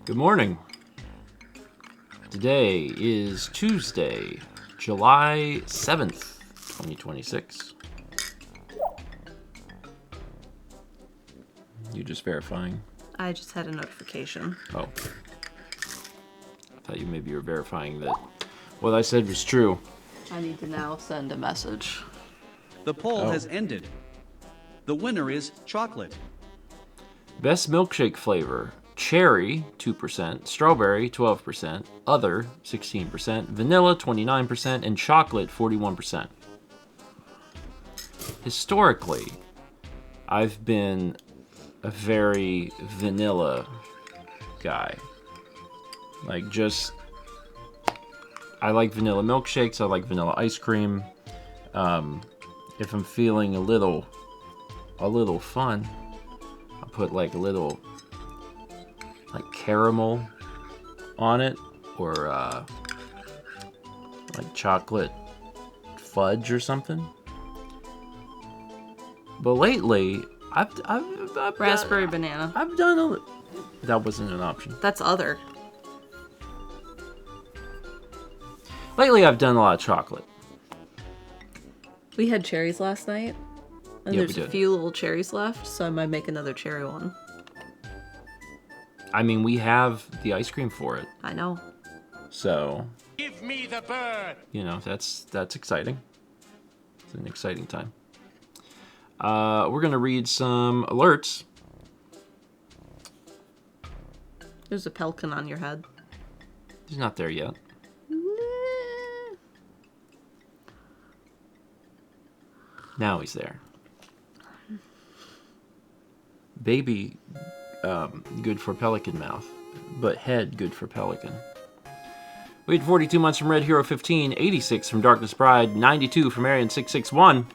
Good morning. Today is Tuesday, July 7th, 2026. You just verifying? I just had a notification. Oh. I thought maybe you were verifying that what I said was true. I need to now send a message. The poll has ended. The winner is chocolate. Best milkshake flavor: cherry 2%, strawberry 12%, other 16%, vanilla 29%, and chocolate 41%. Historically, I've been a very vanilla guy. Like, just, I like vanilla milkshakes, I like vanilla ice cream. If I'm feeling a little fun, I'll put like a little like caramel on it, or like chocolate fudge or something. But lately, I've Raspberry banana. I've done that wasn't an option. That's other. Lately, I've done a lot of chocolate. We had cherries last night, and Yeah, there's we a did. few little cherries left, so I might make another cherry one. I mean, we have the ice cream for it, I know. so Give me the bird! you know that's exciting. It's an exciting time. We're gonna read some alerts. There's a pelican on your head. He's not there yet. Now he's there. Baby, good for pelican mouth, but head good for pelican. We had 42 months from Red Hero 15, 86 from Darkness Bride, 92 from Arian 661,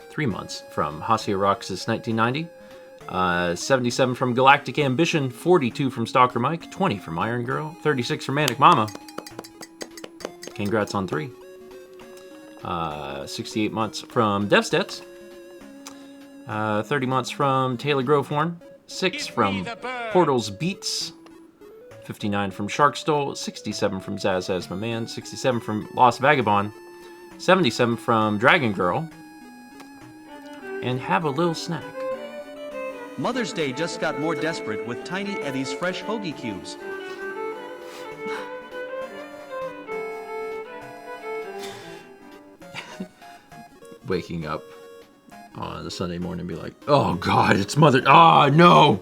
3 months from Hacia Roxas 1990, 77 from Galactic Ambition, 42 from Stalker Mike, 20 from Iron Girl, 36 from Manic Mama. Congrats on 3. 68 months from Devstets, 30 months from Taylor Grovehorn, 6 from Portals Beats, 59 from Sharkstole, 67 from Zaz As My Man, 67 from Lost Vagabond, 77 from Dragon Girl, and Have a Little Snack. Mother's Day just got more desperate with Tiny Eddie's fresh hoagie cubes. Waking up on a Sunday morning and be like, oh God, it's Mother... Oh, no!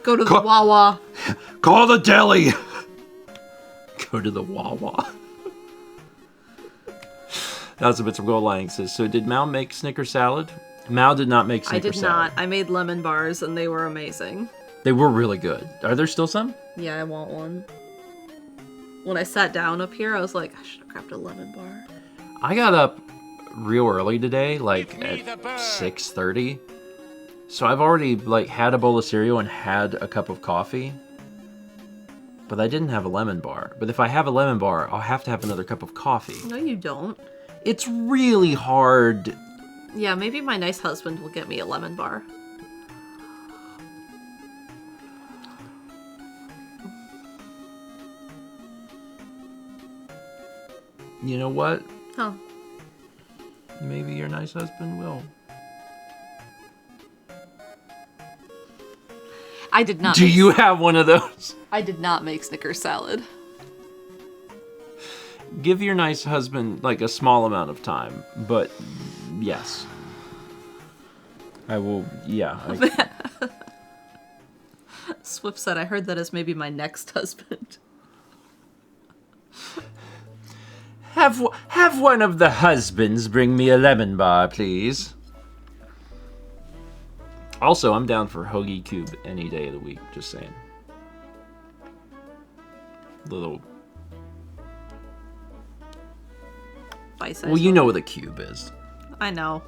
Go to the Wawa. Call the deli! Go to the Wawa. That's a bit of gold lining. Says, so did Mal make Snicker salad? Mal did not make Snicker salad. I did not. I made lemon bars, and they were amazing. They were really good. Are there still some? Yeah, I want one. When I sat down up here, I was like, I should have grabbed a lemon bar. I got up real early today, like at 6:30. So I've already like had a bowl of cereal and had a cup of coffee. But I didn't have a lemon bar. But if I have a lemon bar, I'll have to have another cup of coffee. No, you don't. It's really hard. Yeah, maybe my nice husband will get me a lemon bar. You know what? Huh. Maybe your nice husband will. I did not. Do you have one of those? I did not make Snickers salad. Give your nice husband like a small amount of time, but yes. I will, yeah. Swift said, I heard that as maybe my next husband. Have one of the husbands bring me a lemon bar, please. Also, I'm down for hoagie cube any day of the week, just saying. Little... Bite-sized Well, you hoagie. know what a cube is. I know.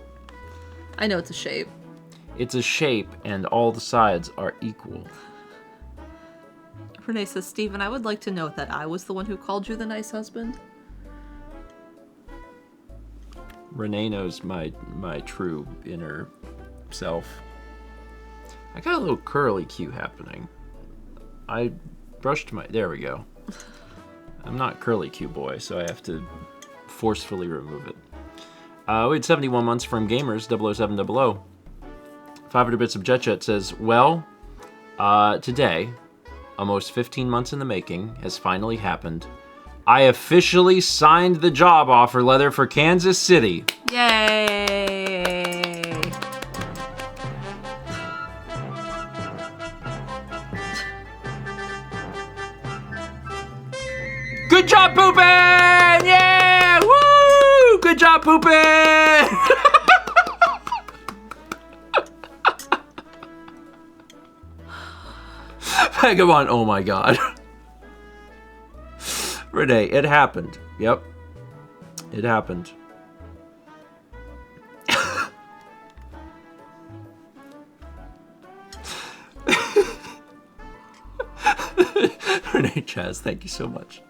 I know it's a shape. It's a shape, and all the sides are equal. Renee says, Steven, I would like to note that I was the one who called you the nice husband. Renee knows my true inner self. I got a little curly Q happening. I brushed my... There we go. I'm not curly Q boy, so I have to forcefully remove it. We had 71 months from Gamers 00700. 500 bits of Jet says, well, today, almost 15 months in the making, has finally happened. I officially signed the job offer letter for Kansas City. Yay! Good job, Poopin! Yeah! Woo! Good job, Poopin! Vagabond, oh my god. Renee, it happened. Yep. It happened. Renee Chaz, thank you so much.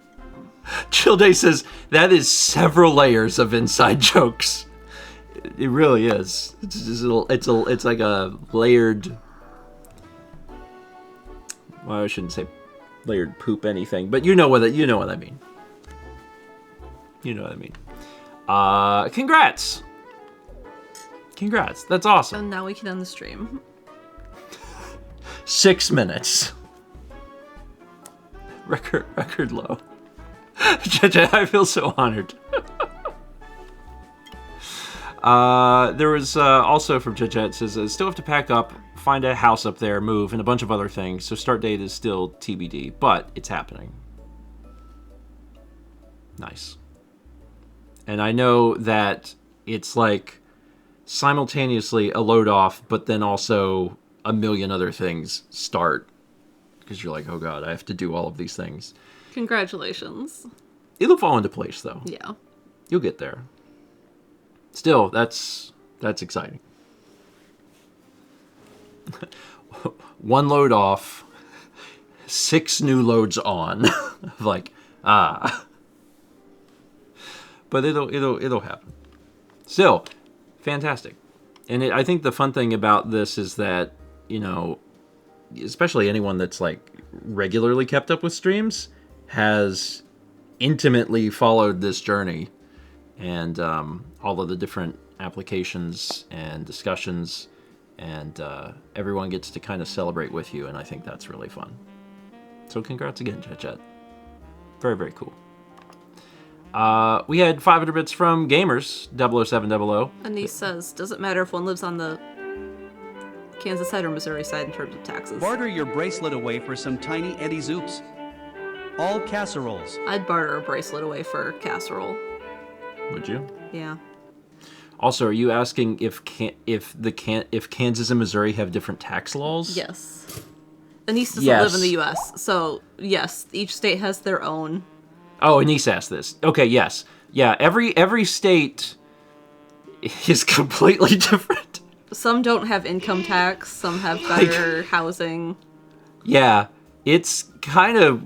Chill Day says, that is several layers of inside jokes. It really is. It's like a layered... Well, I shouldn't say layered poop anything, but you know what I mean. You know what I mean. Congrats! Congrats. That's awesome. And now we can end the stream. 6 minutes. Record low. I feel so honored. There was also from Jet says, still have to pack up, find a house up there, move, and a bunch of other things. So start date is still TBD, but it's happening. Nice. And I know that it's like simultaneously a load off, but then also a million other things start. Because you're like, oh god, I have to do all of these things. Congratulations. It'll fall into place, though. Yeah. You'll get there. Still, that's exciting. One load off, 6 new loads on. Like, but it'll happen. Still, fantastic. And I think the fun thing about this is that, you know, especially anyone that's like regularly kept up with streams has intimately followed this journey and all of the different applications and discussions, and everyone gets to kind of celebrate with you, and I think that's really fun. So congrats again, Jet. Very, very cool. We had 500 bits from Gamers 00700. Anise says, does it matter if one lives on the Kansas side or Missouri side in terms of taxes? Barter your bracelet away for some tiny Eddie Zoops. All casseroles. I'd barter a bracelet away for casserole. Would you? Yeah. Also, are you asking if Kansas and Missouri have different tax laws? Yes. Anise doesn't Yes. live in the U.S., so yes, each state has their own. Oh, Anise asked this. Okay, yes. Yeah, every state is completely different. Some don't have income tax, some have better housing. Yeah, it's kind of...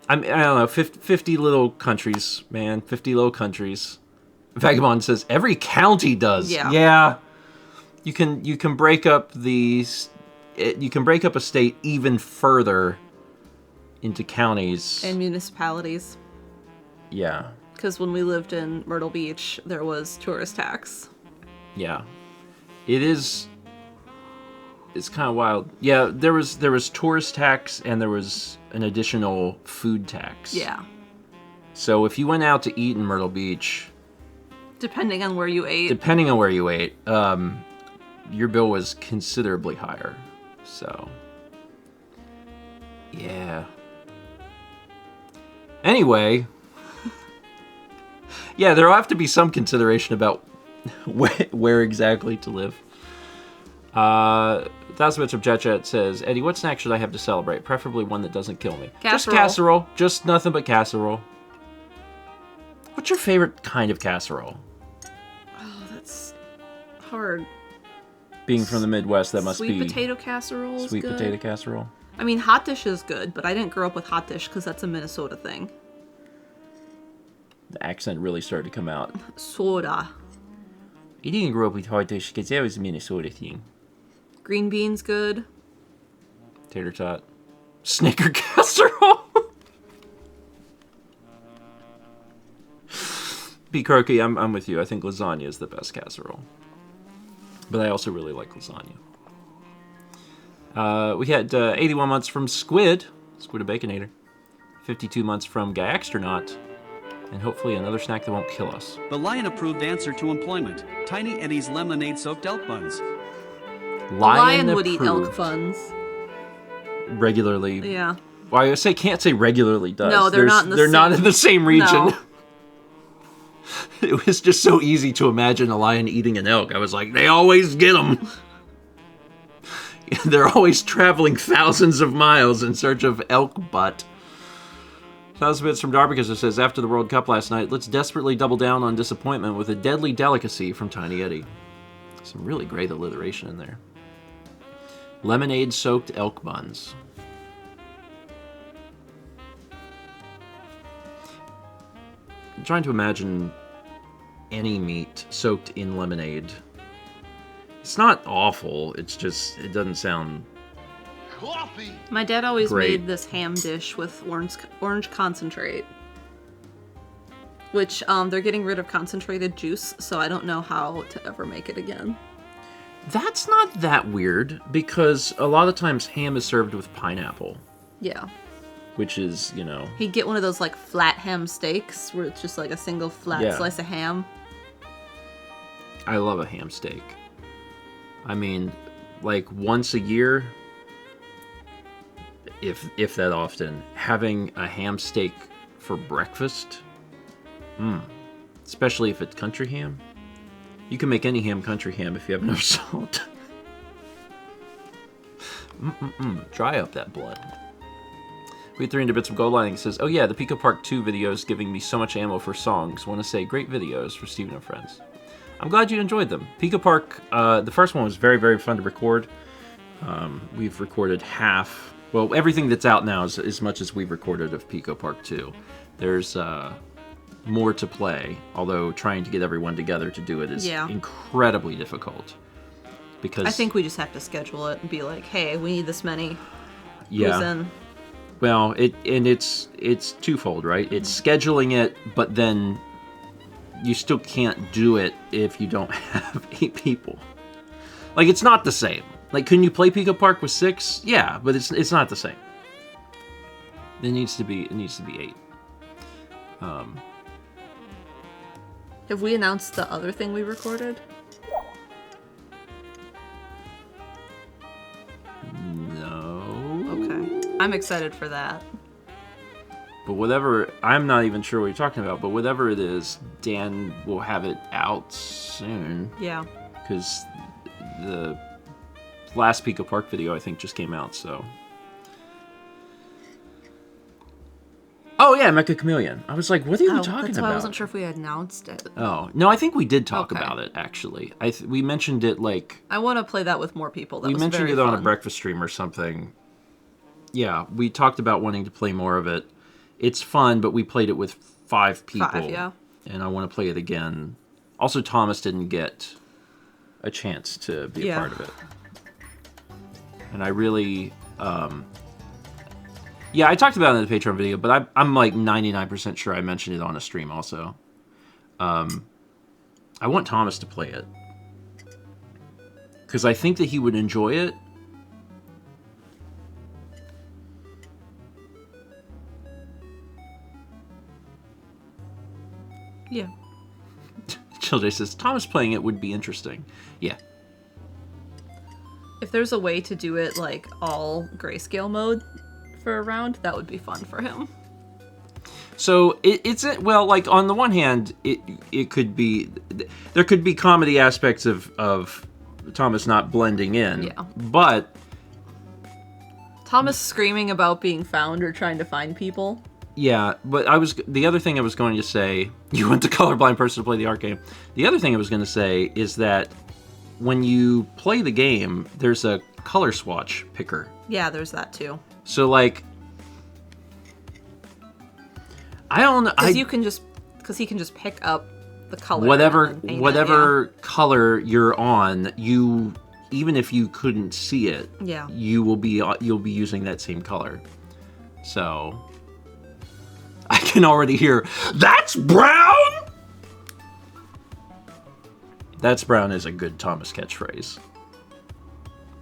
I don't know, 50 little countries, man. 50 little countries. Vagabond says, every county does. Yeah. Yeah. You can break up you can break up a state even further into counties. And municipalities. Yeah. Because when we lived in Myrtle Beach, there was tourist tax. Yeah. It's kind of wild. Yeah, there was tourist tax and there was an additional food tax. Yeah. So if you went out to eat in Myrtle Beach, Depending on where you ate. Your bill was considerably higher. So, yeah. Anyway, yeah, there'll have to be some consideration about where exactly to live. Thousand Bits of Jet says, Eddie, what snack should I have to celebrate? Preferably one that doesn't kill me. Casserole. Just casserole. Just nothing but casserole. What's your favorite kind of casserole? Oh, that's hard. Being from the Midwest, that must be... Sweet potato casserole is Sweet good. potato casserole? I mean, hot dish is good, but I didn't grow up with hot dish because that's a Minnesota thing. The accent really started to come out. Soda. I didn't grow up with hot dish because that was a Minnesota thing. Green beans good. Tater tot. Snicker casserole. Be croaky, I'm with you. I think lasagna is the best casserole. But I also really like lasagna. We had 81 months from Squid a Baconator. 52 months from Guyastronaut. And hopefully another snack that won't kill us. The lion-approved answer to employment. Tiny Eddie's lemonade-soaked elk buns. Lion would eat elk buns. Regularly. Yeah. Well, I can't say regularly does. No, they're not in the They're same... not in the same region. No. It was just so easy to imagine a lion eating an elk. I was like, they always get them. They're always traveling thousands of miles in search of elk butt. 1,000 bits from Darbicus that says, after the World Cup last night, let's desperately double down on disappointment with a deadly delicacy from Tiny Eddie. Some really great alliteration in there. Lemonade-soaked elk buns. I'm trying to imagine any meat soaked in lemonade. It's not awful, it's just, it doesn't sound... Coffee! My dad always Great. made this ham dish with orange concentrate. Which, they're getting rid of concentrated juice, so I don't know how to ever make it again. That's not that weird, because a lot of times ham is served with pineapple, Yeah. which is, you know... He'd get one of those, like, flat ham steaks, where it's just, like, a single flat Yeah. slice of ham. I love a ham steak. I mean, like, once a year, if that often, having a ham steak for breakfast, especially if it's country ham. You can make any ham country ham if you have enough salt. Dry up that blood. We had 300 bits of gold lining. Says, oh yeah, the Pico Park 2 video is giving me so much ammo for songs. Want to say great videos for Steven and friends. I'm glad you enjoyed them. Pico Park, the first one was very, very fun to record. We've recorded half. Well, everything that's out now is as much as we've recorded of Pico Park 2. There's more to play, although trying to get everyone together to do it is incredibly difficult. Because I think we just have to schedule it and be like, hey, we need this many. Yeah. Who's in? Well, it's twofold, right? It's scheduling it, but then you still can't do it if you don't have 8 people. Like, it's not the same. Like, couldn't you play Pico Park with 6? Yeah, but it's not the same. It needs to be 8. Have we announced the other thing we recorded? No. Okay. I'm excited for that. But whatever, I'm not even sure what you're talking about, but whatever it is, Dan will have it out soon. Yeah. Because the last Pico Park video, I think, just came out, so... Oh, yeah, Mecha Chameleon. I was like, what are you talking that's about? why I wasn't sure if we had announced it. Oh, no, I think we did talk Okay. about it, actually. We mentioned it, like... I want to play that with more people. That we was mentioned very it on a fun. breakfast stream or something. Yeah, we talked about wanting to play more of it. It's fun, but we played it with 5 people. 5, yeah. And I want to play it again. Also, Thomas didn't get a chance to be a part of it. And I really... yeah, I talked about it in the Patreon video, but I'm like 99% sure I mentioned it on a stream also. I want Thomas to play it. Because I think that he would enjoy it. Yeah. Childay says, Thomas playing it would be interesting. Yeah. If there's a way to do it like all grayscale mode for a round, that would be fun for him. So it's well, like on the one hand, it could be, there could be comedy aspects of Thomas not blending in. Yeah. But Thomas screaming about being found or trying to find people. yeah, but the other thing I was going to say, you want the colorblind person to play the art game. The other thing I was going to say is that when you play the game, there's a color swatch picker. Yeah, there's that too. So like, I don't know. Because he can just pick up the color. Whatever and then paint whatever it, color you're on, you even if you couldn't see it, Yeah. you'll be using that same color. So I can already hear, "That's brown." "That's brown" is a good Thomas catchphrase.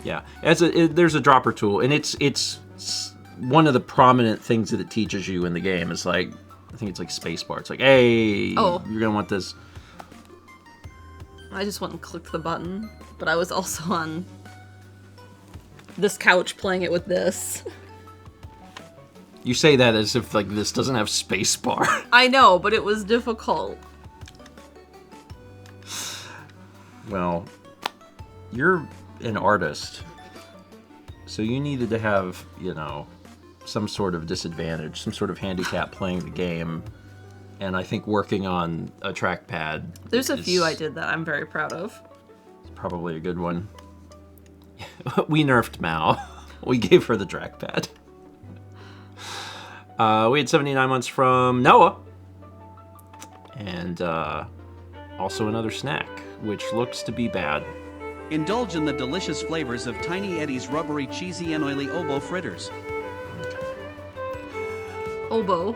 Yeah, there's a dropper tool, and it's one of the prominent things that it teaches you in the game. Is like, I think it's like spacebar. It's like, hey, you're gonna want this. I just went and clicked the button, but I was also on this couch playing it with this. You say that as if like this doesn't have spacebar. I know, but it was difficult. Well, you're an artist, so you needed to have, some sort of disadvantage, some sort of handicap playing the game, and I think working on a trackpad. There's a few I did that I'm very proud of. It's probably a good one. We nerfed Mao. We gave her the trackpad. We had 79 months from Noah, and also another snack, which looks to be bad. Indulge in the delicious flavors of Tiny Eddie's rubbery, cheesy, and oily oboe fritters. Oboe.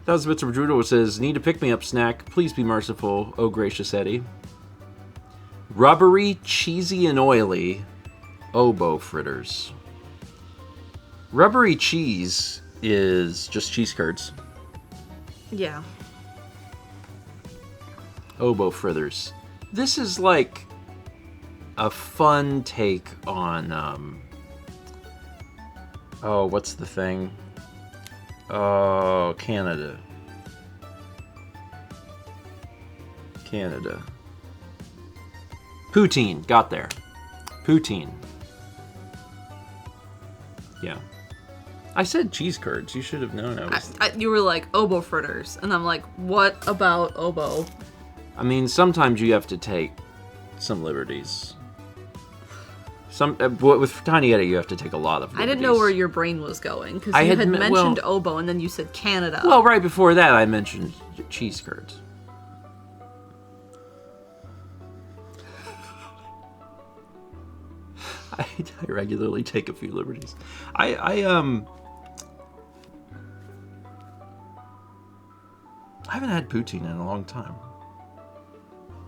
That was Mr. Bruto says, "Need a pick-me-up snack. Please be merciful, oh gracious Eddie." Rubbery, cheesy, and oily oboe fritters. Rubbery cheese is just cheese curds. Yeah. Oboe fritters. This is like a fun take on, what's the thing? Oh, Canada. Poutine. Got there. Poutine. Yeah. I said cheese curds. You should have known I was... You were like, oboe fritters. And I'm like, what about oboe? I mean, sometimes you have to take some liberties. With Tiny Eddie, you have to take a lot of liberties. I didn't know where your brain was going, because I you had had me- mentioned well- oboe, and then you said Canada. Well, right before that, I mentioned cheese curds. I regularly take a few liberties. I haven't had poutine in a long time.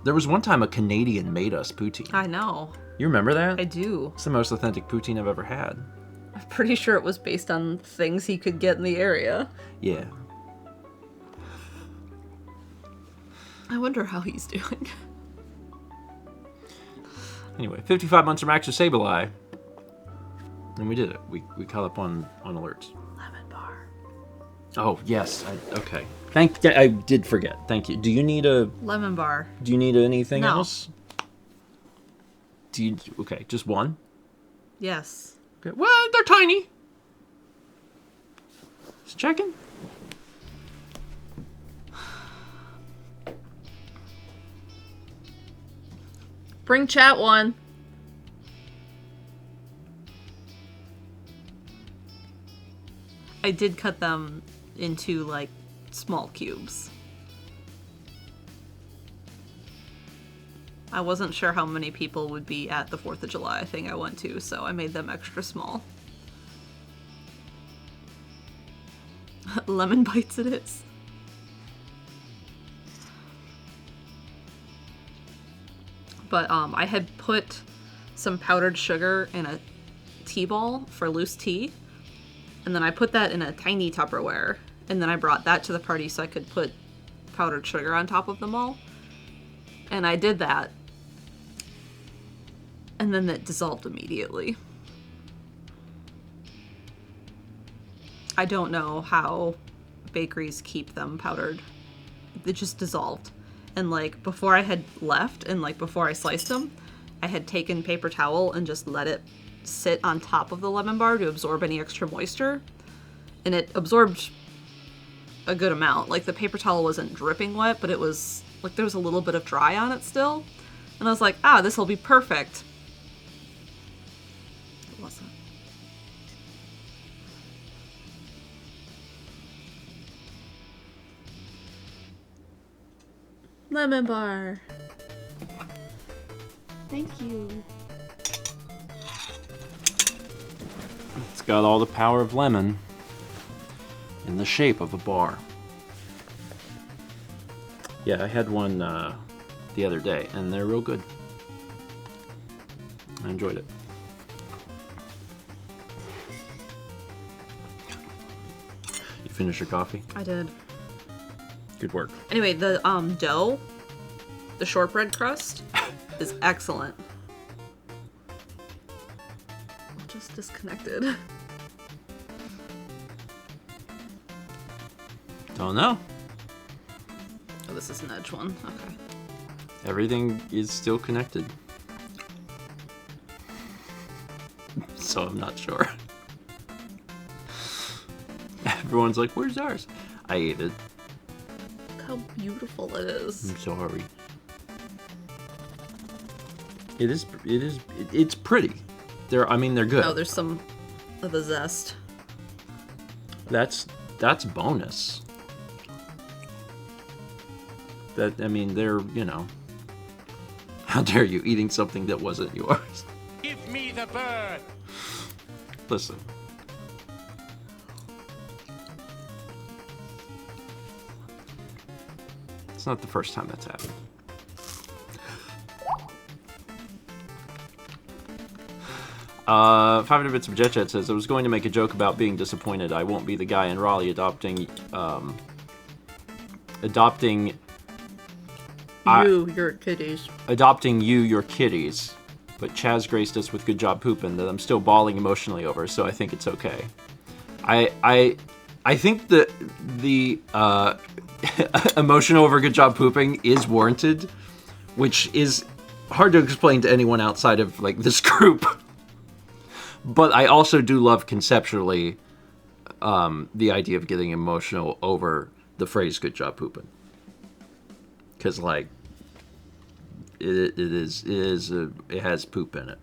There was one time a Canadian made us poutine. I know. You remember that? I do. It's the most authentic poutine I've ever had. I'm pretty sure it was based on things he could get in the area. Yeah. I wonder how he's doing. Anyway, 55 months from Max Sableye. And we did it. We caught up on alerts. Lemon bar. Oh, yes. Okay. I did forget. Thank you. Do you need Lemon bar. anything No. else? Okay, just one? Yes. Okay. Well, they're tiny. Just checking. Bring chat one. I did cut them into, like, small cubes. I wasn't sure how many people would be at the 4th of July thing I went to, so I made them extra small. Lemon bites it is. But I had put some powdered sugar in a tea ball for loose tea, and then I put that in a tiny Tupperware, and then I brought that to the party so I could put powdered sugar on top of them all. And I did that, and then it dissolved immediately. I don't know how bakeries keep them powdered. It just dissolved. And like before I had left and like before I sliced them, I had taken paper towel and just let it sit on top of the lemon bar to absorb any extra moisture. And it absorbed a good amount. Like the paper towel wasn't dripping wet, but it was like there was a little bit of dry on it still. And I was like, this will be perfect. It wasn't. Lemon bar. Thank you. It's got all the power of lemon in the shape of a bar. Yeah, I had one the other day, and they're real good. I enjoyed it. You finished your coffee? I did. Good work. Anyway, the dough, the shortbread crust, is excellent. I'm just disconnected. Don't know. Oh, this is an edge one. Okay. Everything is still connected. So I'm not sure. Everyone's like, where's ours? I ate it. Look how beautiful it is. I'm sorry. It's pretty. They're good. Oh, there's some of the zest. That's bonus. They're, how dare you eating something that wasn't yours? Give me the bird. Listen. It's not the first time that's happened. 500 Bits of Jet Chat says, I was going to make a joke about being disappointed. I won't be the guy in Raleigh adopting Your kitties. Adopting you, your kitties. But Chaz graced us with Good Job Poopin' that I'm still bawling emotionally over, so I think it's okay. I think that the emotion over Good Job Pooping is warranted, which is hard to explain to anyone outside of like this group. But I also do love conceptually the idea of getting emotional over the phrase "Good Job Poopin'," because like it has poop in it.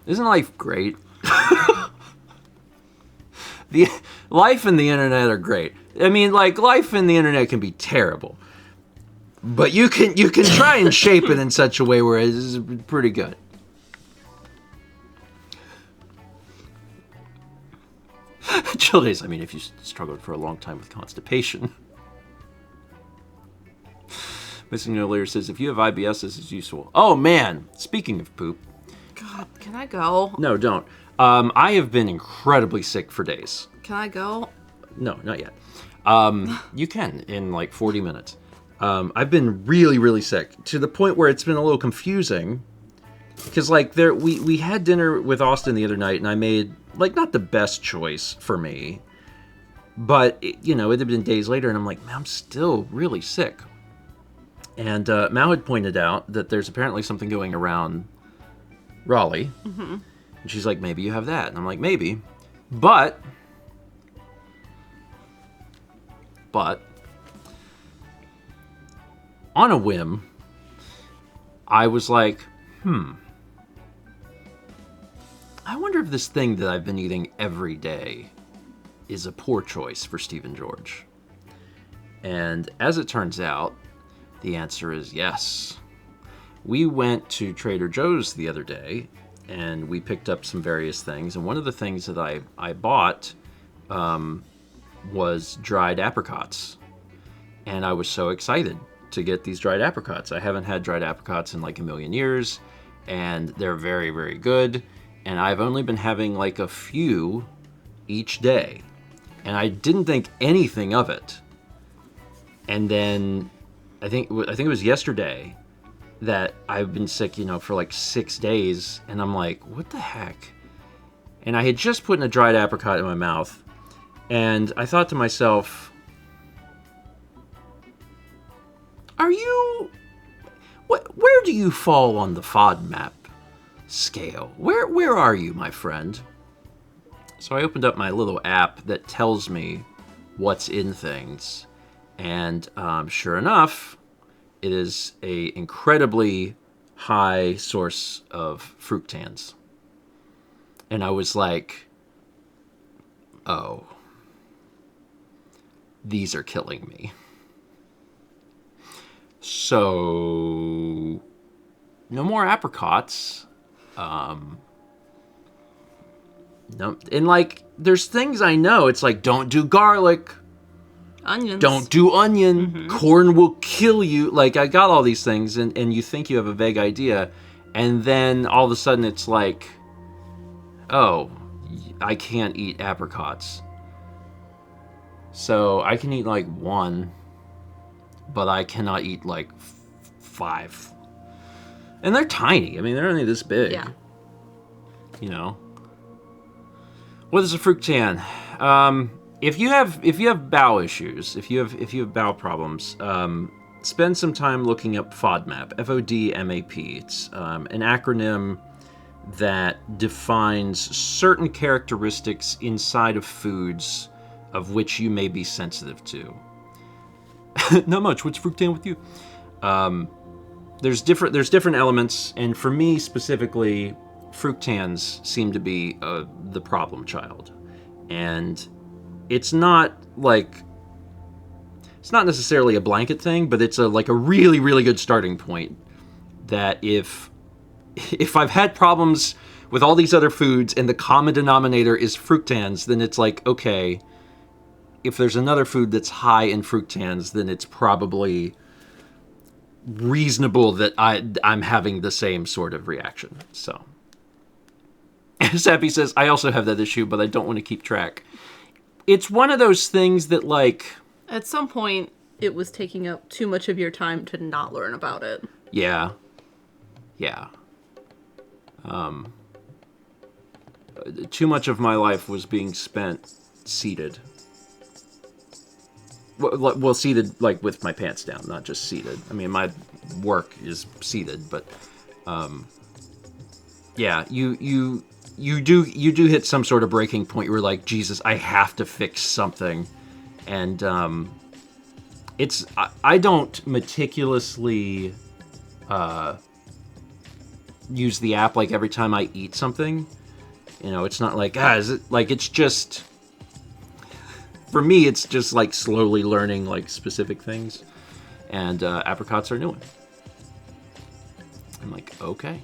Isn't life great? The life and the internet are great. I mean, like life and the internet can be terrible, but you can try and shape it in such a way where it is pretty good. Chill days. I mean, if you struggled for a long time with constipation. Missing No Layer says, if you have IBS, this is useful. Oh man, speaking of poop. God, can I go? No, don't. I have been incredibly sick for days. Can I go? No, not yet. You can in like 40 minutes. I've been really, really sick to the point where it's been a little confusing. Because like we had dinner with Austin the other night, and I made like not the best choice for me, but it had been days later, and I'm like, man, I'm still really sick. And Mal had pointed out that there's apparently something going around Raleigh, and she's like, maybe you have that, and I'm like, maybe, but on a whim, I was like, I wonder if this thing that I've been eating every day is a poor choice for Stephen George. And as it turns out, the answer is yes. We went to Trader Joe's the other day, and we picked up some various things. And one of the things that I bought was dried apricots. And I was so excited to get these dried apricots. I haven't had dried apricots in like a million years, and they're very, very good. And I've only been having like a few each day. And I didn't think anything of it. And then I think it was yesterday that I've been sick, for like 6 days. And I'm like, what the heck? And I had just put in a dried apricot in my mouth. And I thought to myself, where do you fall on the FODMAP scale? Where are you, my friend? So I opened up my little app that tells me what's in things. And sure enough, it is a incredibly high source of fructans. And I was like, oh, these are killing me. So, no more apricots. No, and like, there's things I know. It's like, don't do garlic. Onions. Don't do onion. Corn will kill you. Like, I got all these things, and you think you have a vague idea, and then all of a sudden it's like, oh, I can't eat apricots. So I can eat like one, but I cannot eat like 5. And they're tiny. I mean, they're only this big. Yeah. You know. What is a fructan? If you have bowel issues, if you have bowel problems, spend some time looking up FODMAP. FODMAP. It's an acronym that defines certain characteristics inside of foods of which you may be sensitive to. Not much. What's fructan with you? There's different elements, and for me specifically, fructans seem to be the problem child, and it's not necessarily a blanket thing, but it's a really, really good starting point. That if I've had problems with all these other foods and the common denominator is fructans, then it's like, okay, if there's another food that's high in fructans, then it's probably reasonable that I'm having the same sort of reaction. So, Sappy says, I also have that issue, but I don't want to keep track. It's one of those things that, like, at some point, it was taking up too much of your time to not learn about it. Yeah. Too much of my life was being spent seated. Well, seated, like, with my pants down, not just seated. I mean, my work is seated, but, yeah, you do hit some sort of breaking point. You're like, Jesus, I have to fix something. And, I don't meticulously, use the app, like, every time I eat something. You know, it's not like, is it, like, it's just, for me, it's just, like, slowly learning, like, specific things. And, apricots are new one. I'm like, okay.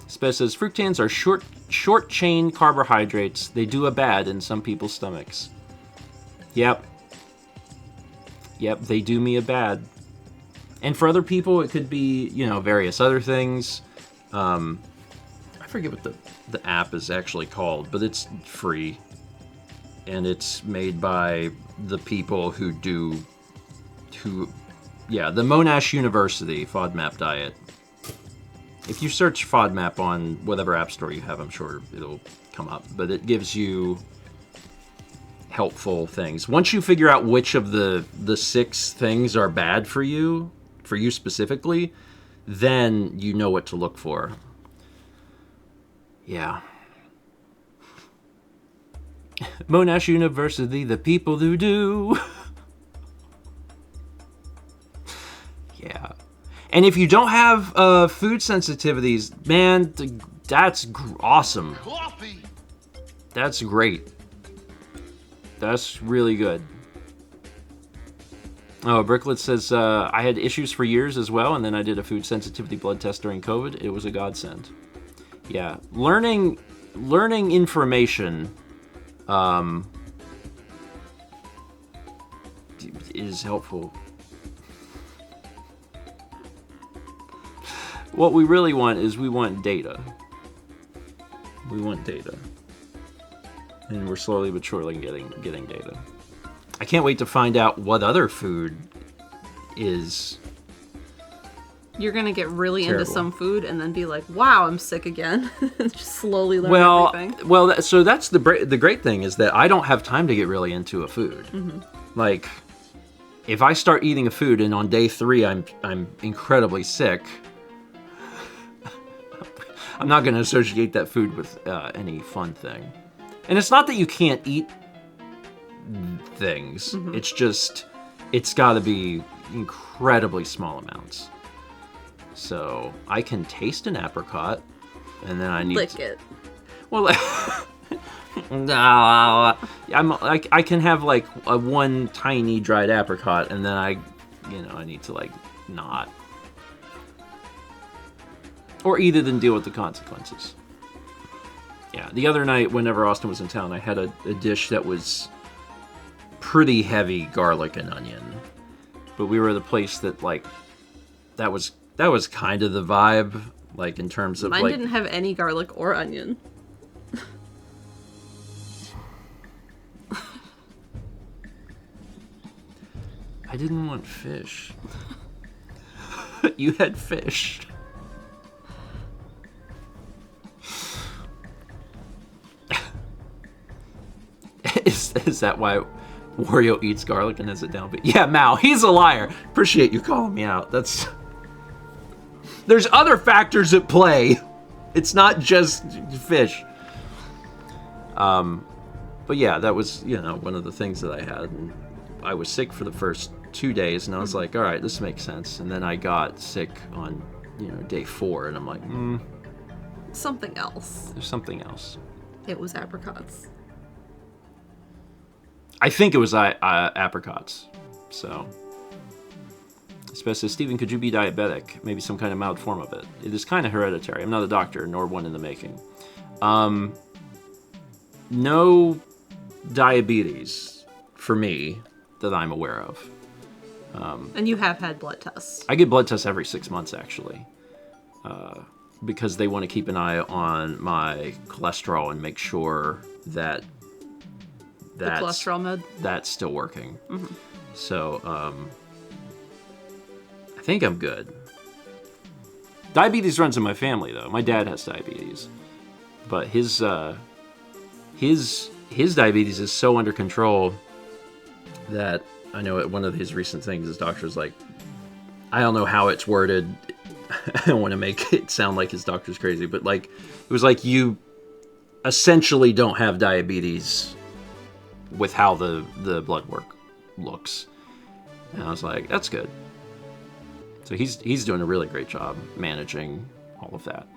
Spez says, fructans are short chain carbohydrates. They do a bad in some people's stomachs. Yep, they do me a bad. And for other people, it could be, you know, various other things. I forget what the app is actually called, but it's free. And it's made by the people the Monash University FODMAP diet. If you search FODMAP on whatever app store you have, I'm sure it'll come up. But it gives you helpful things. Once you figure out which of the 6 things are bad for you specifically, then you know what to look for. Yeah. Monash University, the people who do. Yeah. And if you don't have food sensitivities, man, that's awesome. Coffee. That's great. That's really good. Oh, Bricklet says, I had issues for years as well, and then I did a food sensitivity blood test during COVID. It was a godsend. Yeah. Learning information is helpful. What we really want is we want data. We want data. And we're slowly but surely getting data. I can't wait to find out what other food is. You're gonna get really terrible. into some food and then be like, "Wow, I'm sick again." Just slowly learn everything. So that's the great thing is that I don't have time to get really into a food. Mm-hmm. Like, if I start eating a food and on day 3 I'm incredibly sick, I'm not going to associate that food with any fun thing. And it's not that you can't eat things. Mm-hmm. It's just, it's got to be incredibly small amounts. So I can taste an apricot, and then I need lick it. Well, I can have like one tiny dried apricot, and then you know, I need to, like, not. Or either than deal with the consequences. Yeah, the other night, whenever Austin was in town, I had a dish that was pretty heavy garlic and onion. But we were at a place that, like, that was kind of the vibe, like, in terms of, Mine like... didn't have any garlic or onion. I didn't want fish. You had fish. Is that why Wario eats garlic and has it down? But yeah, Mao, he's a liar. Appreciate you calling me out. There's other factors at play. It's not just fish. But yeah, that was, you know, one of the things that I had. And I was sick for the first 2 days, and I was like, all right, this makes sense. And then I got sick on, you know, day 4, and I'm like, Something else. there's something else. It was apricots. I think it was apricots. So, especially Stephen, could you be diabetic? Maybe some kind of mild form of it. It is kind of hereditary. I'm not a doctor, nor one in the making. No diabetes for me that I'm aware of. And you have had blood tests. I get blood tests every 6 months, actually, because they want to keep an eye on my cholesterol and make sure that The cholesterol med. that's still working. Mm-hmm. So, I think I'm good. Diabetes runs in my family, though. My dad has diabetes, but his diabetes is so under control that I know at one of his recent things, his doctor's like, I don't know how it's worded. I don't want to make it sound like his doctor's crazy, but like, it was like, you essentially don't have diabetes with how the blood work looks. And I was like, that's good. So he's doing a really great job managing all of that.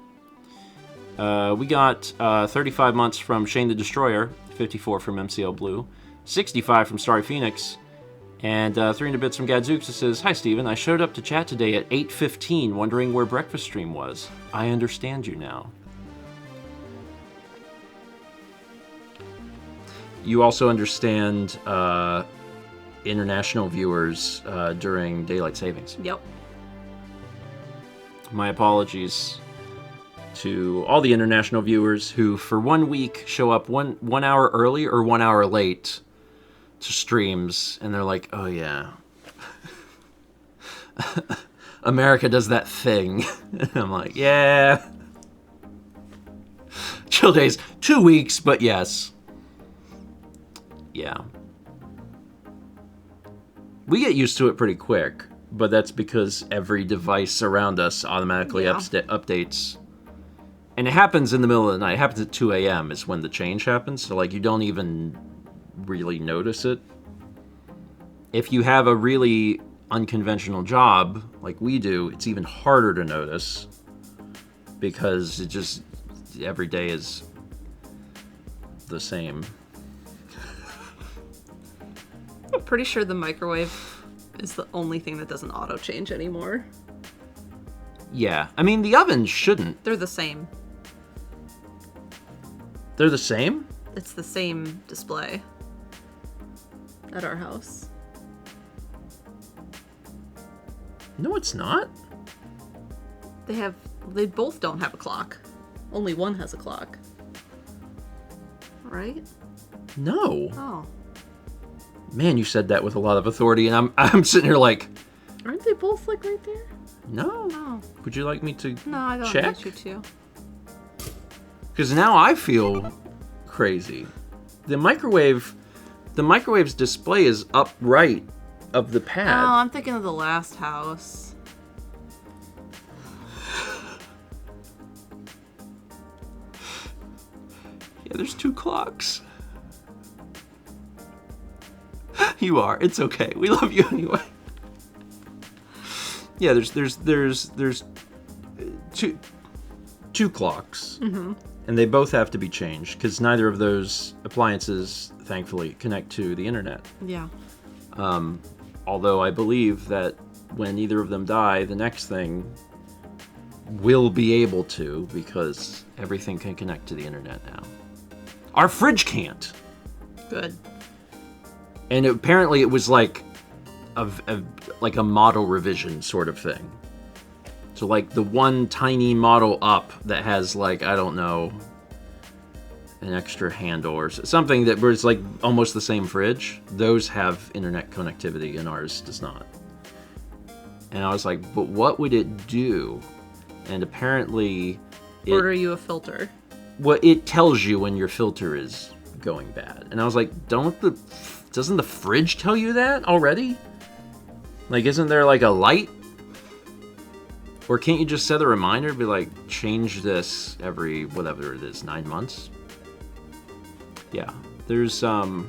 We got 35 months from Shane the Destroyer, 54 from MCL Blue, 65 from Starry Phoenix, and 300 bits from Gadzooks that says, hi Steven, I showed up to chat today at 8:15 wondering where breakfast stream was. I understand you now. You also understand international viewers during daylight savings. Yep. My apologies to all the international viewers who for 1 week show up one hour early or 1 hour late to streams, and they're like, oh yeah, America does that thing. And I'm like, yeah. Chill days, 2 weeks, but yes. Yeah. We get used to it pretty quick, but that's because every device around us automatically updates. And it happens in the middle of the night. It happens at 2 a.m. is when the change happens, so like you don't even really notice it. If you have a really unconventional job, like we do, it's even harder to notice because it just, every day is the same. I'm pretty sure the microwave is the only thing that doesn't auto-change anymore. Yeah, I mean, the ovens shouldn't. They're the same. They're the same? It's the same display at our house. No, it's not. They both don't have a clock. Only one has a clock. Right? No. Oh. Man, you said that with a lot of authority, and I'm sitting here like, Aren't they both like right there? no. No. Would you like me to No, I don't check? want you to. Because now I feel crazy. The microwave's display is upright of the pad. Oh, I'm thinking of the last house. Yeah, there's 2 clocks. You are. It's okay. We love you anyway. Yeah, there's two clocks, and they both have to be changed because neither of those appliances, thankfully, connect to the internet. Yeah. Although I believe that when either of them die, the next thing will be able to, because everything can connect to the internet now. Our fridge can't. Good. And apparently it was like a model revision sort of thing. So like the one tiny model up that has like, I don't know, an extra handle or something that was like almost the same fridge, those have internet connectivity and ours does not. And I was like, but what would it do? And apparently Order you a filter. Well, it tells you when your filter is going bad. And I was like, doesn't the fridge tell you that already? Like, isn't there like a light? Or can't you just set a reminder, be like, change this every, whatever it is, 9 months? Yeah, there's, you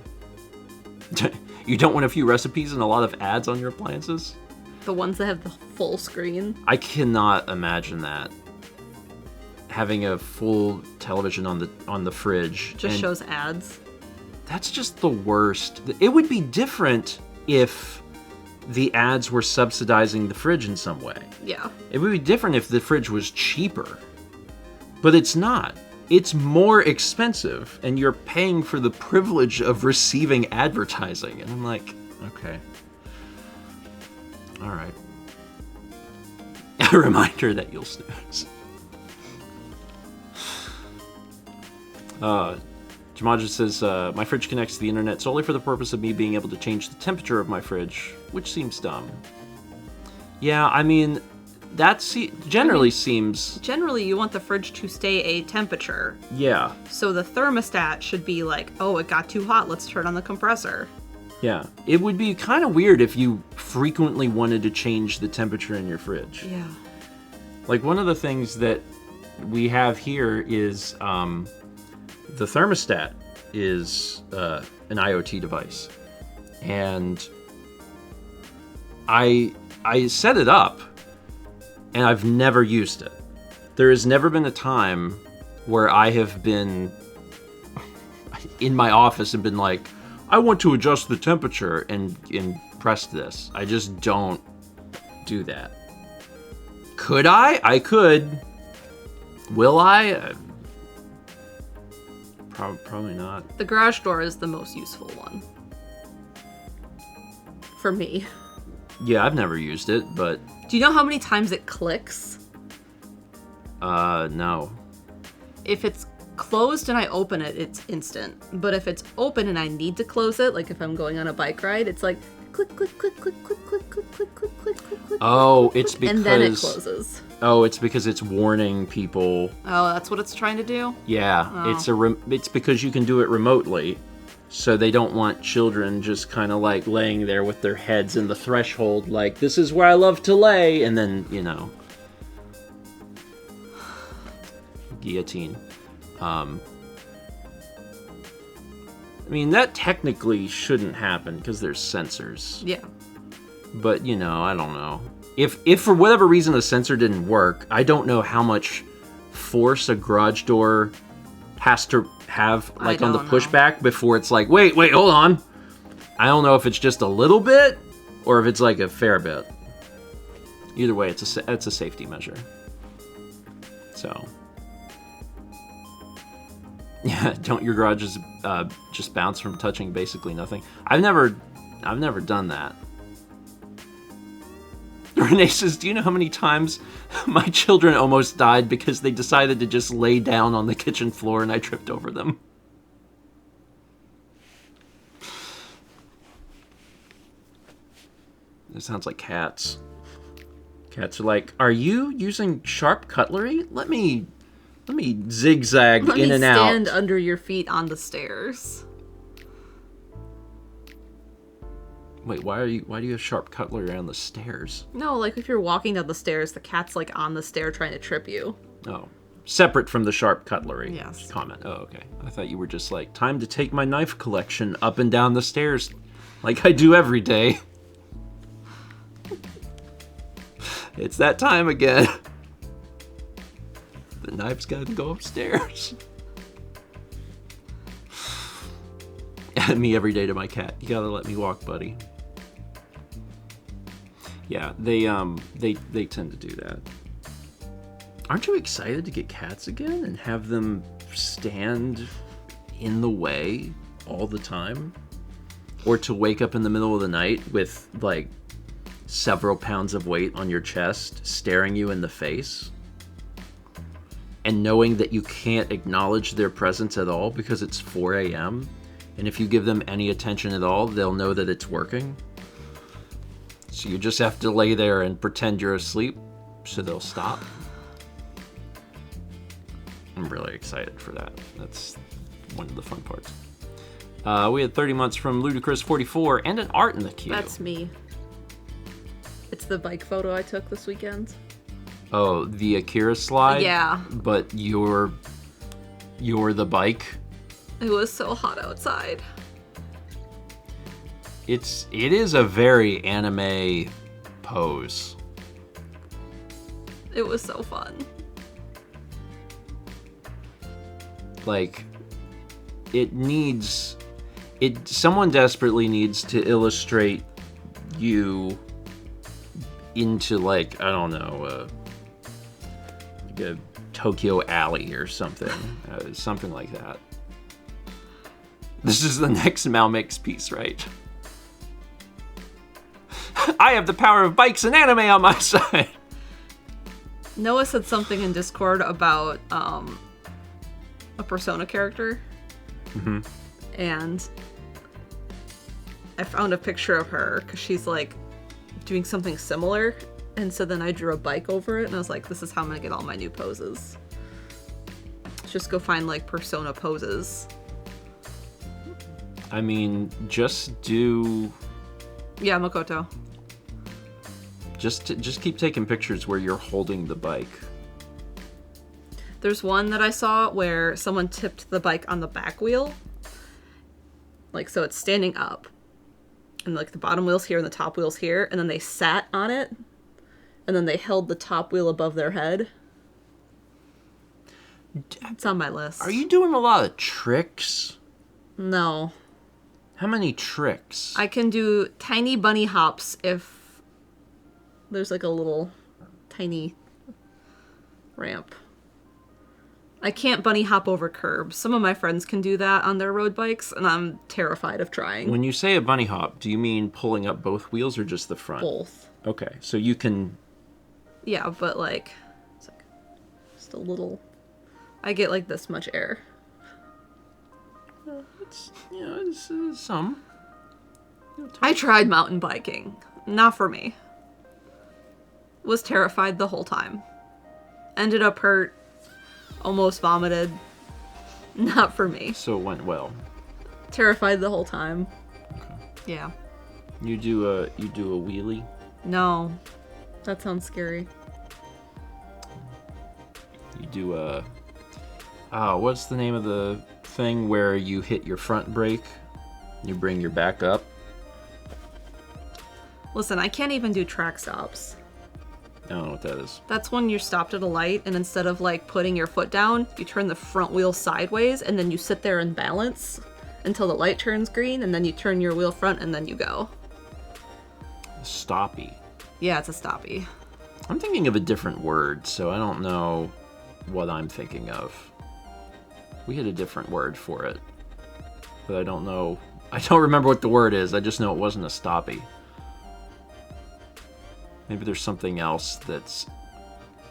don't want a few recipes and a lot of ads on your appliances? The ones that have the full screen. I cannot imagine that. Having a full television on the fridge. Just shows ads. That's just the worst. It would be different if the ads were subsidizing the fridge in some way. Yeah. It would be different if the fridge was cheaper. But it's not. It's more expensive, and you're paying for the privilege of receiving advertising. And I'm like, okay. All right. A reminder that you'll snooze. Jamaja says, my fridge connects to the internet solely for the purpose of me being able to change the temperature of my fridge, which seems dumb. Yeah, I mean, that generally seems... Generally, you want the fridge to stay a temperature. Yeah. So the thermostat should be like, oh, it got too hot, let's turn on the compressor. Yeah. It would be kind of weird if you frequently wanted to change the temperature in your fridge. Yeah. Like, one of the things that we have here is... the thermostat is an IoT device, and I set it up, and I've never used it. There has never been a time where I have been in my office and been like, I want to adjust the temperature and press this. I just don't do that. Could I? I could. Will I? Probably not. The garage door is the most useful one. For me. Yeah, I've never used it, but... Do you know how many times it clicks? No. If it's closed and I open it, it's instant. But if it's open and I need to close it, like if I'm going on a bike ride, it's like click, click, click, click, click, click, click, click, click, click, click, click. Oh, it's because... And then it closes. Oh, it's because it's warning people. Oh, that's what it's trying to do? Yeah, Oh. It's because you can do it remotely, so they don't want children just kind of like laying there with their heads in the threshold, like, this is where I love to lay, and then, you know, guillotine. I mean, that technically shouldn't happen because there's sensors. Yeah. But, you know, I don't know. If for whatever reason a sensor didn't work, I don't know how much force a garage door has to have, like, on the pushback before it's like, wait, hold on. I don't know if it's just a little bit or if it's like a fair bit. Either way, it's a safety measure. So, yeah, don't your garages just bounce from touching basically nothing? I've never done that. Renee says, do you know how many times my children almost died because they decided to just lay down on the kitchen floor and I tripped over them? It sounds like cats. Cats are like, are you using sharp cutlery? Let me zigzag in and out. Let me stand under your feet on the stairs. Wait, why do you have sharp cutlery on the stairs? No, like if you're walking down the stairs, the cat's like on the stair trying to trip you. Oh, separate from the sharp cutlery Yes. comment. Oh, okay. I thought you were just like, time to take my knife collection up and down the stairs like I do every day. It's that time again. The knife's got to go upstairs. Me every day to my cat. You gotta let me walk, buddy. Yeah, they tend to do that. Aren't you excited to get cats again and have them stand in the way all the time? Or to wake up in the middle of the night with, like, several pounds of weight on your chest staring you in the face? And knowing that you can't acknowledge their presence at all because it's 4 a.m. And if you give them any attention at all, they'll know that it's working. So you just have to lay there and pretend you're asleep so they'll stop. I'm really excited for that. That's one of the fun parts. We had 30 months from Ludacris44 and an art in the queue. That's me. It's the bike photo I took this weekend. Oh, the Akira slide? Yeah. But you're the bike? It was so hot outside. It is a very anime pose. It was so fun. Like, someone desperately needs to illustrate you into, like, I don't know, like a Tokyo alley or something. Something like that. This is the next Malmix piece, right? I have the power of bikes and anime on my side. Noah said something in Discord about a Persona character. Mm-hmm. And I found a picture of her because she's like doing something similar. And so then I drew a bike over it and I was like, this is how I'm going to get all my new poses. Just go find like Persona poses. I mean, just do... Yeah, Makoto. Just keep taking pictures where you're holding the bike. There's one that I saw where someone tipped the bike on the back wheel. Like, so it's standing up. And, like, the bottom wheel's here and the top wheel's here. And then they sat on it. And then they held the top wheel above their head. It's on my list. Are you doing a lot of tricks? No. How many tricks? I can do tiny bunny hops if there's, like, a little tiny ramp. I can't bunny hop over curbs. Some of my friends can do that on their road bikes, and I'm terrified of trying. When you say a bunny hop, do you mean pulling up both wheels or just the front? Both. Okay, so you can... Yeah, but like, it's like just a little... I get like this much air. It's some. I tried mountain biking. Not for me. Was terrified the whole time. Ended up hurt. Almost vomited. Not for me. So it went well. Terrified the whole time. Okay. Yeah. You do a wheelie? No. That sounds scary. You do a... what's the name of the thing where you hit your front brake? You bring your back up? Listen, I can't even do track stops. I don't know what that is. That's when you're stopped at a light, and instead of like putting your foot down, you turn the front wheel sideways, and then you sit there and balance until the light turns green, and then you turn your wheel front, and then you go. Stoppy. Yeah, it's a stoppy. I'm thinking of a different word, so I don't know what I'm thinking of. We had a different word for it, but I don't know. I don't remember what the word is. I just know it wasn't a stoppy. Maybe there's something else that's...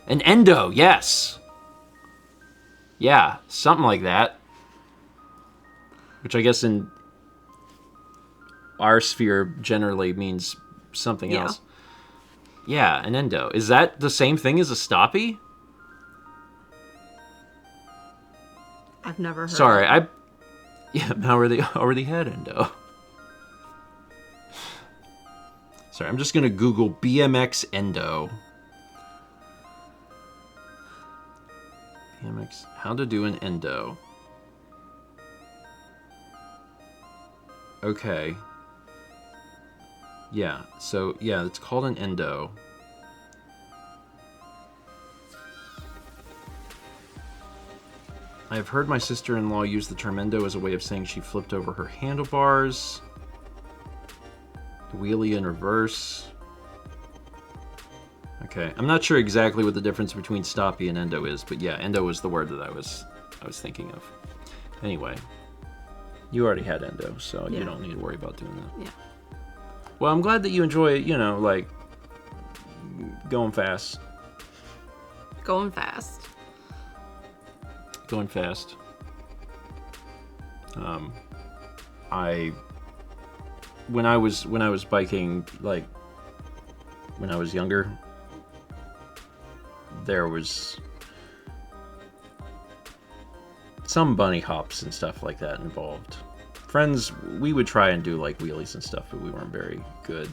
An endo, yes! Yeah, something like that. Which I guess in our sphere generally means something else. Yeah, an endo. Is that the same thing as a stoppy? I've never heard Sorry, of it. Yeah, I already had endo. Sorry, I'm just gonna Google BMX endo. BMX, how to do an endo. Okay. Yeah, so, yeah, it's called an endo. I have heard my sister-in-law use the term endo as a way of saying she flipped over her handlebars. Wheelie in reverse. Okay, I'm not sure exactly what the difference between stoppy and endo is, but yeah, endo was the word that I was thinking of. Anyway, you already had endo, so you don't need to worry about doing that. Yeah. Well, I'm glad that you enjoy, like, going fast. Going fast. Going fast. When I was biking, like, when I was younger, there was some bunny hops and stuff like that involved. Friends, we would try and do like wheelies and stuff, but we weren't very good.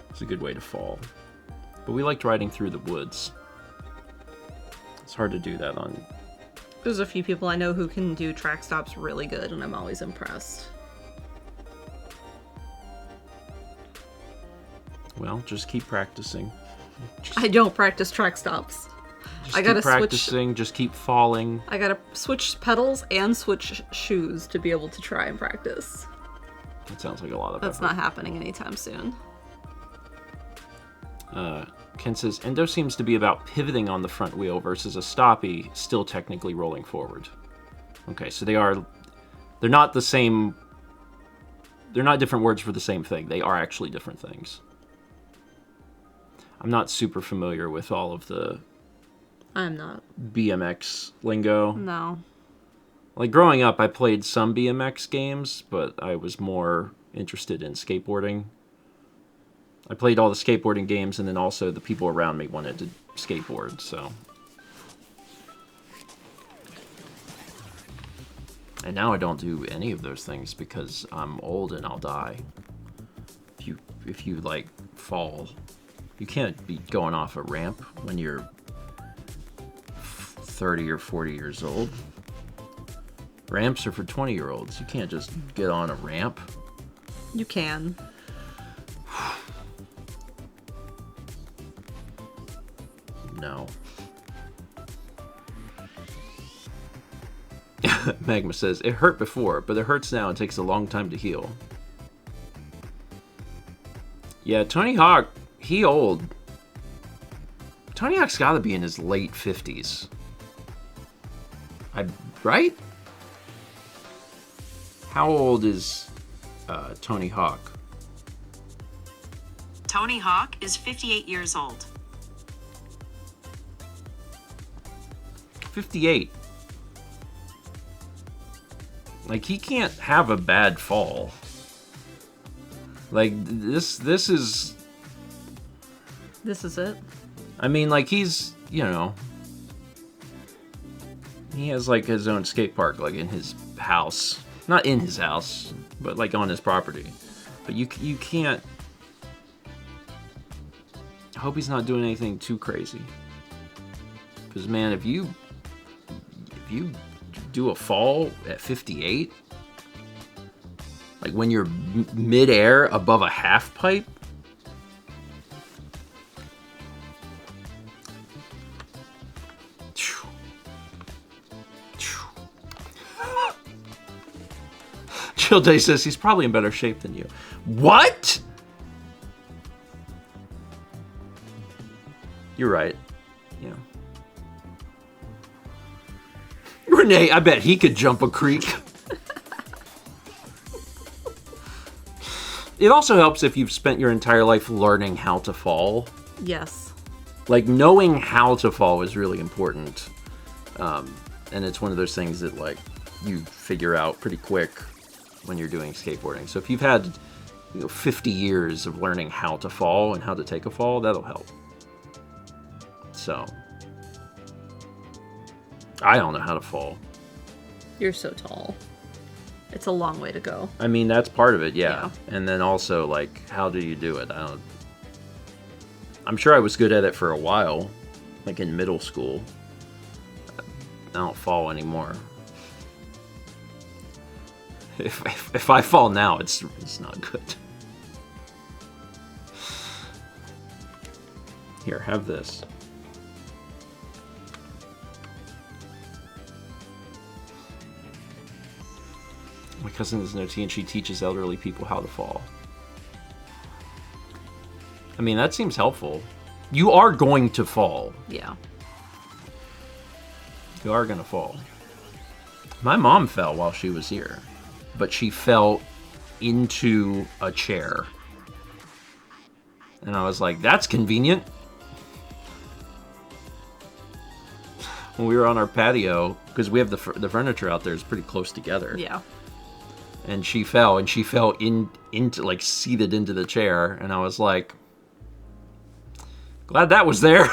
It's a good way to fall. But we liked riding through the woods. It's hard to do that on... There's a few people I know who can do track stops really good, and I'm always impressed. Well, just keep practicing. I don't practice track stops. Just I gotta keep practicing, just keep falling. I gotta switch pedals and switch shoes to be able to try and practice. That sounds like a lot of That's effort. not happening anytime soon. Ken says, endo seems to be about pivoting on the front wheel versus a stoppy still technically rolling forward. Okay, so they're not the same, they're not different words for the same thing. They are actually different things. I'm not super familiar with all of the I'm not. BMX lingo. No. Like growing up, I played some BMX games, but I was more interested in skateboarding. I played all the skateboarding games, and then also the people around me wanted to skateboard, so. And now I don't do any of those things because I'm old and I'll die. If you like fall, you can't be going off a ramp when you're 30 or 40 years old. Ramps are for 20-year-olds. You can't just get on a ramp. You can. No. Magma says, it hurt before, but it hurts now and takes a long time to heal. Yeah, Tony Hawk, he old. Tony Hawk's gotta be in his late 50s. Right? How old is Tony Hawk? Tony Hawk is 58 years old. 58. Like, he can't have a bad fall. Like, this is... This is it. I mean, like, he's, you know... He has, like, his own skate park, like, in his house. Not in his house, but, like, on his property. But you can't... I hope he's not doing anything too crazy. Because, man, if you do a fall at 58, like when you're mid-air above a half pipe, Chill Day says he's probably in better shape than you. What? You're right. Yeah. Renee, I bet he could jump a creek. It also helps if you've spent your entire life learning how to fall. Yes. Like, knowing how to fall is really important. And it's one of those things that, like, you figure out pretty quick when you're doing skateboarding. So if you've had 50 years of learning how to fall and how to take a fall, that'll help. So, I don't know how to fall. You're so tall. It's a long way to go. I mean, that's part of it, yeah. And then also, like, how do you do it? I'm sure I was good at it for a while, like in middle school. I don't fall anymore. If I fall now, it's not good. Here, have this. My cousin is an OT and she teaches elderly people how to fall. I mean, that seems helpful. You are going to fall. Yeah. You are going to fall. My mom fell while she was here, but she fell into a chair. And I was like, that's convenient. When we were on our patio, because we have the furniture out there is pretty close together. Yeah. And she fell into like seated into the chair, and I was like, glad that was there.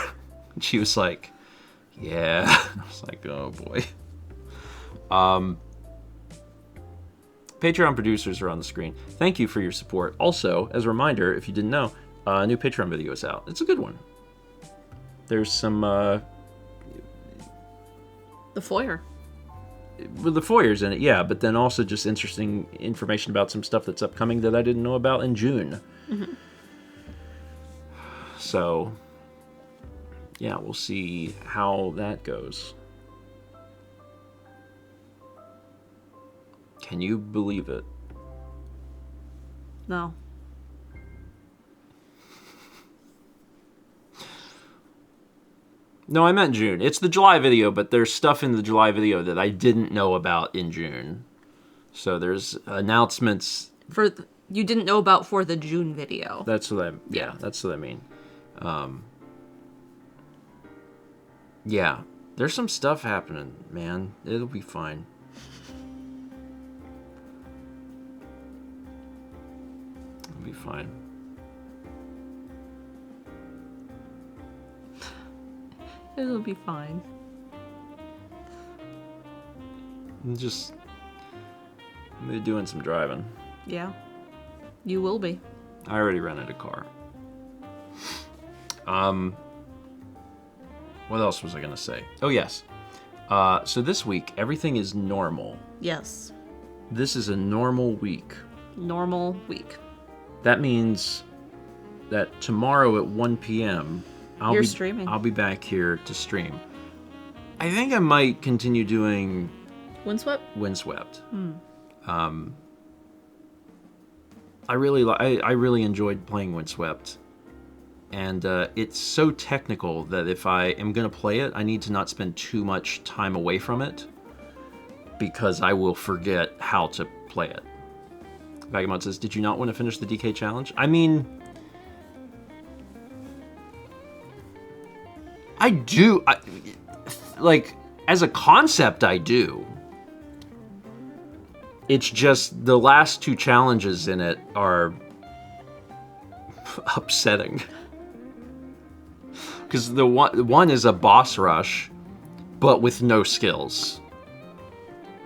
And she was like, yeah. I was like, oh boy. Patreon producers are on the screen. Thank you for your support. Also, as a reminder, if you didn't know, a new Patreon video is out. It's a good one. There's some The foyer. the foyer's in it, yeah, but then also just interesting information about some stuff that's upcoming that I didn't know about in June. Mm-hmm. So, yeah, we'll see how that goes. Can you believe it? No. No, I meant June. It's the July video, but there's stuff in the July video that I didn't know about in June. So there's announcements. You didn't know about for the June video. That's what that's what I mean. Yeah, there's some stuff happening, man. It'll be fine. It'll be fine. It'll be fine. I'm doing some driving. Yeah. You will be. I already rented a car. What else was I gonna say? Oh yes. So this week everything is normal. Yes. This is a normal week. Normal week. That means that tomorrow at 1 p.m. You're streaming. I'll be back here to stream. I think I might continue doing Windswept. I really enjoyed playing Windswept, and it's so technical that if I am gonna play it, I need to not spend too much time away from it, because I will forget how to play it. Vagabond says, "Did you not want to finish the DK challenge?" I mean, I do. Like, as a concept, I do. It's just the last two challenges in it are upsetting. Because the one is a boss rush, but with no skills.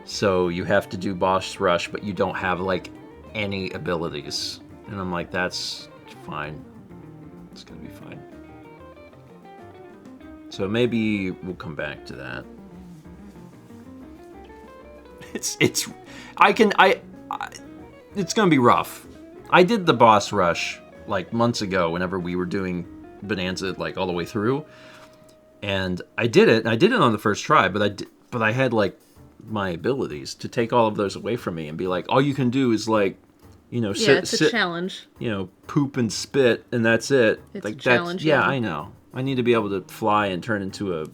So you have to do boss rush, but you don't have, like, any abilities. And I'm like, that's fine. It's gonna be fine. So maybe we'll come back to that. It's gonna be rough. I did the boss rush like months ago whenever we were doing Bonanza like all the way through, and I did it on the first try, but I had like my abilities to take all of those away from me and be like, all you can do is like, you know, it's a challenge. You know, poop and spit, and that's it. It's like a challenge. Yeah, I know. I need to be able to fly and turn into a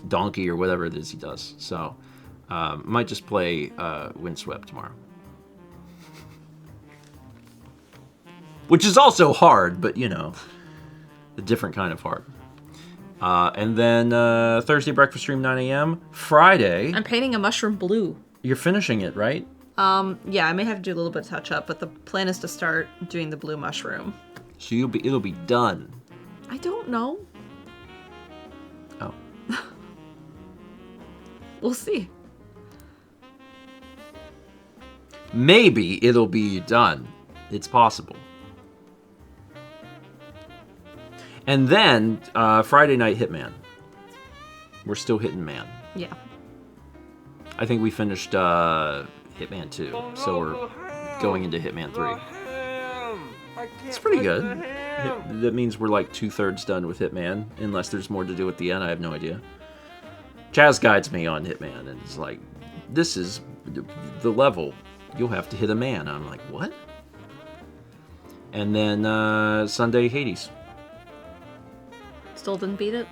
donkey or whatever it is he does. So, might just play Windswept tomorrow. Which is also hard, but, you know, a different kind of hard. And then Thursday breakfast stream 9 a.m. Friday. I'm painting a mushroom blue. You're finishing it, right? Yeah, I may have to do a little bit of touch up, but the plan is to start doing the blue mushroom. So it'll be done. I don't know. Oh. We'll see. Maybe it'll be done. It's possible. And then Friday night Hitman. We're still hitting man. Yeah. I think we finished Hitman 2, so we're going into Hitman 3. It's pretty good. That means we're like 2/3 done with Hitman, unless there's more to do at the end. I have no idea. Chaz guides me on Hitman, and it's like, this is the level. You'll have to hit a man. I'm like, what? And then Sunday Hades. Still didn't beat it?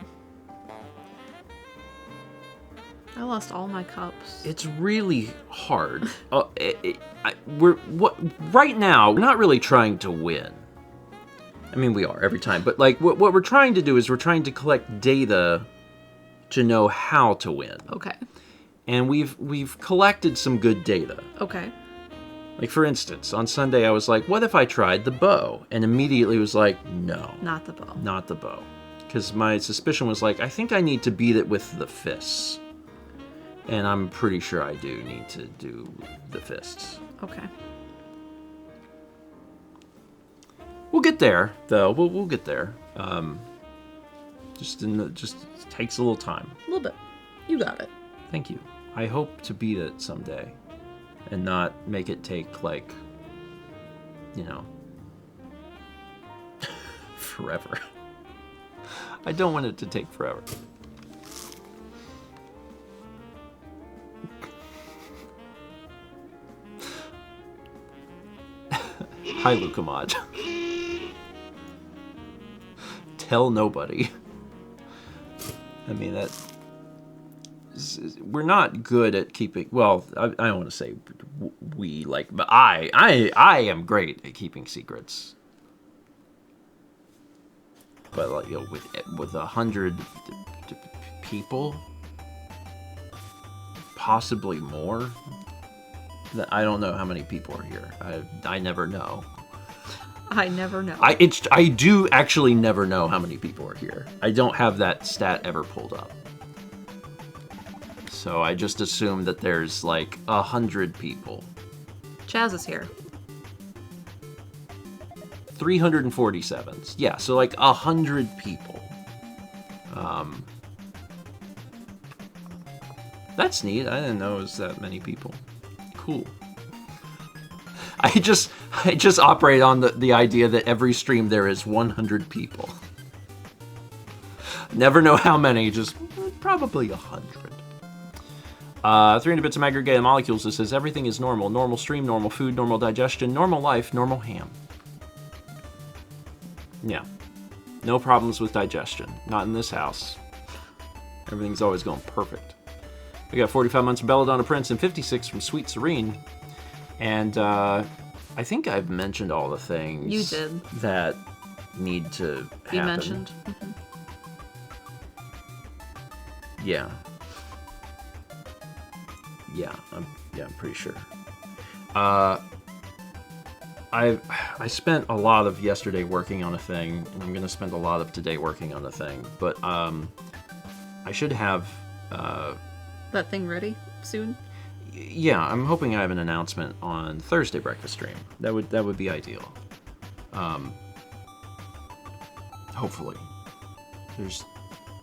I lost all my cups. It's really hard. Right now, we're not really trying to win. I mean, we are every time, but like what we're trying to do is we're trying to collect data to know how to win. Okay. And we've collected some good data. Okay. Like for instance, on Sunday I was like, what if I tried the bow? And immediately was like, no. Not the bow. Not the bow. Because my suspicion was like, I think I need to beat it with the fists. And I'm pretty sure I do need to do the fists. Okay. We'll get there, though. We'll get there. Just takes a little time. A little bit. You got it. Thank you. I hope to beat it someday, and not make it take like, forever. I don't want it to take forever. Hi, Lukamad. Tell nobody. I mean, we're not good at keeping. Well, I don't want to say we but I am great at keeping secrets. But like, with 100 people, possibly more. I don't know how many people are here. I never know. I never know. I do actually never know how many people are here. I don't have that stat ever pulled up. So I just assume that there's like 100 people. Chaz is here. 347. Yeah, so like 100 people. That's neat. I didn't know it was that many people. Cool. I just operate on the idea that every stream there is 100 people. Never know how many, just probably 100. 300 bits of aggregated molecules. This says everything is normal. Normal stream, normal food, normal digestion, normal life, normal ham. Yeah. No problems with digestion. Not in this house. Everything's always going perfect. We got 45 months from Belladonna Prince and 56 from Sweet Serene. And I think I've mentioned all the things You did. that need to happen. You mentioned. Mm-hmm. Yeah. Yeah, I'm pretty sure. I spent a lot of yesterday working on a thing, and I'm going to spend a lot of today working on a thing. But I should have... that thing ready soon? Yeah, I'm hoping I have an announcement on Thursday breakfast stream. That would be ideal. Hopefully. There's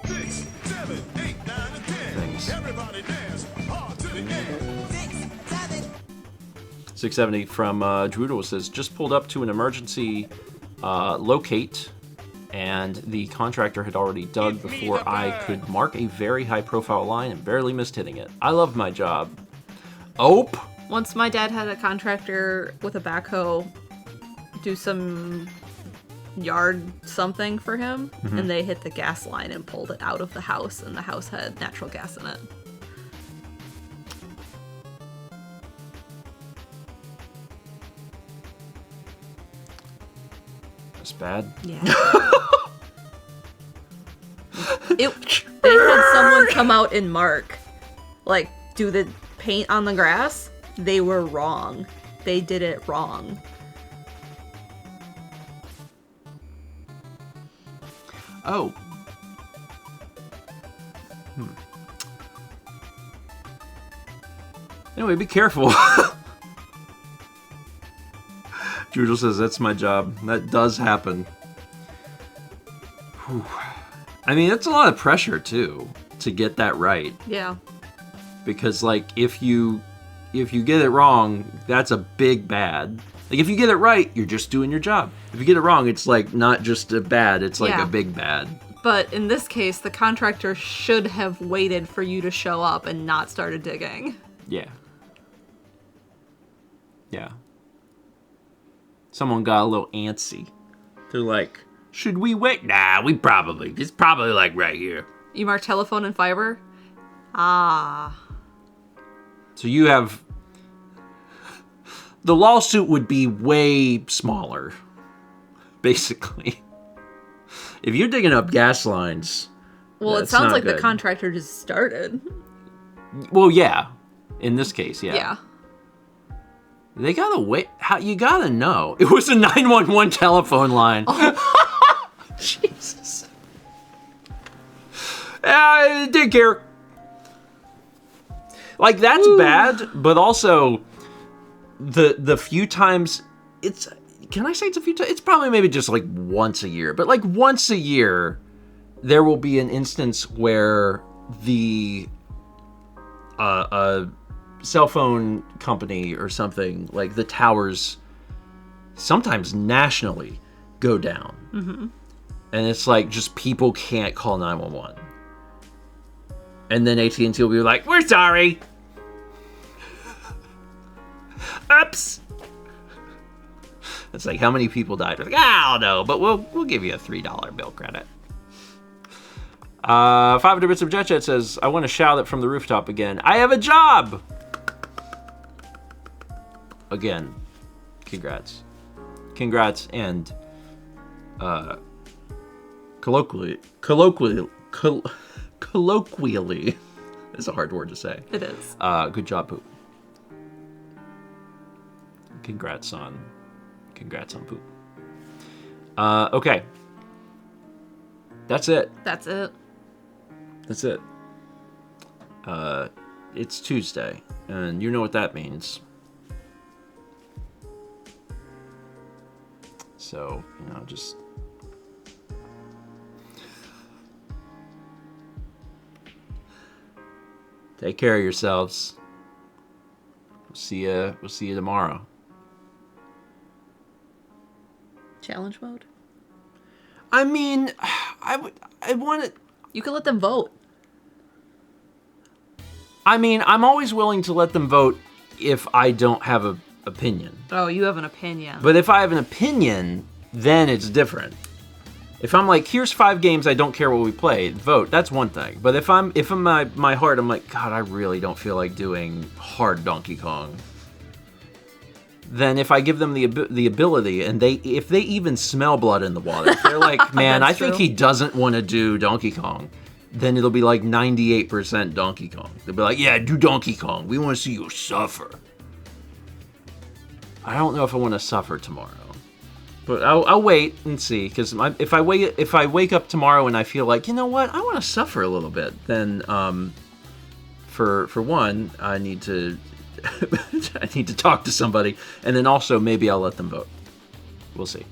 6, 7, 8, 9, and 10. Things. Everybody dance hard to the end. 670 from Drudel says, just pulled up to an emergency locate, and the contractor had already dug before I could mark a very high profile line and barely missed hitting it. I love my job. Ope! Once my dad had a contractor with a backhoe do some yard something for him, and they hit the gas line and pulled it out of the house, and the house had natural gas in it. That's bad. Yeah. They had someone come out and mark, like, do the paint on the grass. They were wrong. They did it wrong. Oh. Anyway, be careful. Judel says, that's my job. That does happen. Whew. I mean, that's a lot of pressure, too, to get that right. Yeah. Because, like, if you get it wrong, that's a big bad. Like, if you get it right, you're just doing your job. If you get it wrong, it's, like, not just a bad, it's, like, a big bad. But in this case, the contractor should have waited for you to show up and not started digging. Yeah. Yeah. Someone got a little antsy. They're like, Should we wait? Nah, it's probably like right here. You mark telephone and fiber? Ah. So you have... The lawsuit would be way smaller, basically. If you're digging up gas lines... Well, it sounds like the contractor just started. Well, yeah. In this case, yeah. Yeah. They gotta wait. You gotta know. It was a 911 telephone line. Oh. Jesus. I didn't care. Like, that's bad, but also the few times it's... Can I say it's a few times? It's probably maybe just like once a year. But like once a year, there will be an instance where the cell phone company or something, like the towers, sometimes nationally, go down. Mm-hmm. And it's like just people can't call 911. And then AT&T will be like, we're sorry. Oops. It's like, how many people died? We're like, I don't know, but we'll give you a $3 bill credit. 500 Bits of Jet Chat says, I want to shout it from the rooftop again. I have a job! Again, congrats. Congrats, and colloquially, it's a hard word to say. It is. Good job, Poop. Congrats on Poop. Okay. That's it. That's it. It's Tuesday, and you know what that means. So, just... take care of yourselves. We'll see you tomorrow. Challenge mode? I mean, I want to... You can let them vote. I mean, I'm always willing to let them vote if I don't have an opinion. Oh, you have an opinion. But if I have an opinion, then it's different. If I'm like, here's 5 games, I don't care what we play, vote, that's one thing. But if I'm my heart, I'm like, God, I really don't feel like doing hard Donkey Kong. Then if I give them the ability, and if they even smell blood in the water, if they're like, man, I think he doesn't want to do Donkey Kong, then it'll be like 98% Donkey Kong. They'll be like, yeah, do Donkey Kong. We want to see you suffer. I don't know if I want to suffer tomorrow. But I'll wait and see, because if I wake up tomorrow and I feel like, you know what, I want to suffer a little bit, then for one, I need to talk to somebody, and then also maybe I'll let them vote. We'll see.